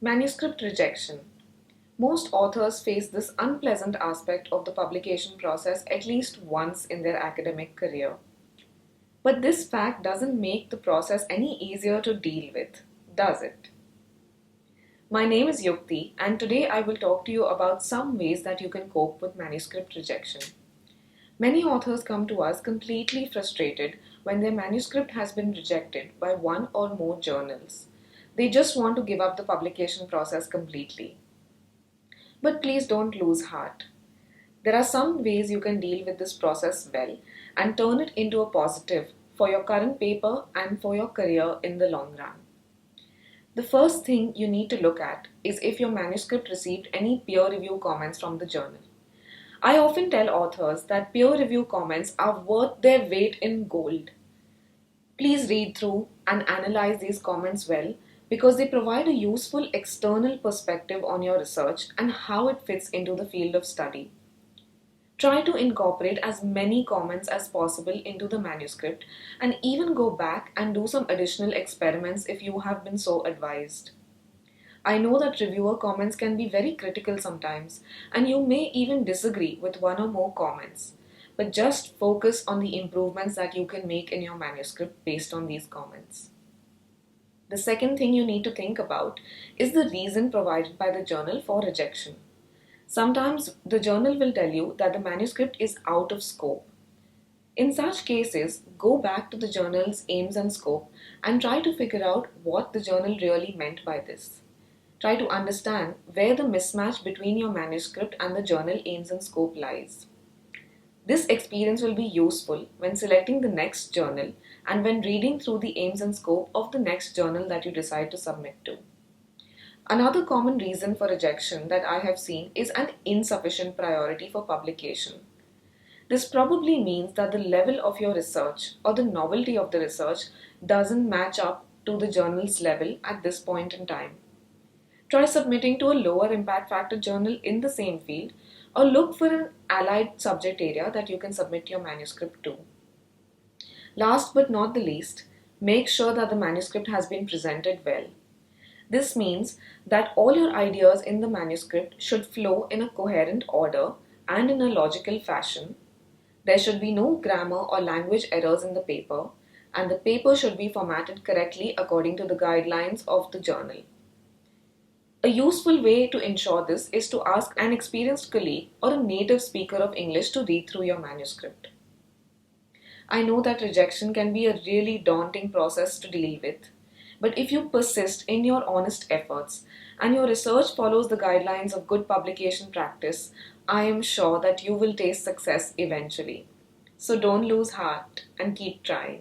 Manuscript rejection. Most authors face this unpleasant aspect of the publication process at least once in their academic career. But this fact doesn't make the process any easier to deal with, does it? My name is Yukti, and today I will talk to you about some ways that you can cope with manuscript rejection. Many authors come to us completely frustrated when their manuscript has been rejected by one or more journals. They just want to give up the publication process completely. But please don't lose heart. There are some ways you can deal with this process well and turn it into a positive for your current paper and for your career in the long run. The first thing you need to look at is if your manuscript received any peer review comments from the journal. I often tell authors that peer review comments are worth their weight in gold. Please read through and analyze these comments well because they provide a useful external perspective on your research and how it fits into the field of study. Try to incorporate as many comments as possible into the manuscript and even go back and do some additional experiments if you have been so advised. I know that reviewer comments can be very critical sometimes, and you may even disagree with one or more comments. But just focus on the improvements that you can make in your manuscript based on these comments. The second thing you need to think about is the reason provided by the journal for rejection. Sometimes the journal will tell you that the manuscript is out of scope. In such cases, go back to the journal's aims and scope and try to figure out what the journal really meant by this. Try to understand where the mismatch between your manuscript and the journal aims and scope lies. This experience will be useful when selecting the next journal and when reading through the aims and scope of the next journal that you decide to submit to. Another common reason for rejection that I have seen is an insufficient priority for publication. This probably means that the level of your research or the novelty of the research doesn't match up to the journal's level at this point in time. Try submitting to a lower impact factor journal in the same field or look for an allied subject area that you can submit your manuscript to. Last but not the least, make sure that the manuscript has been presented well. This means that all your ideas in the manuscript should flow in a coherent order and in a logical fashion. There should be no grammar or language errors in the paper, and the paper should be formatted correctly according to the guidelines of the journal. A useful way to ensure this is to ask an experienced colleague or a native speaker of English to read through your manuscript. I know that rejection can be a really daunting process to deal with, but if you persist in your honest efforts and your research follows the guidelines of good publication practice, I am sure that you will taste success eventually. So don't lose heart and keep trying.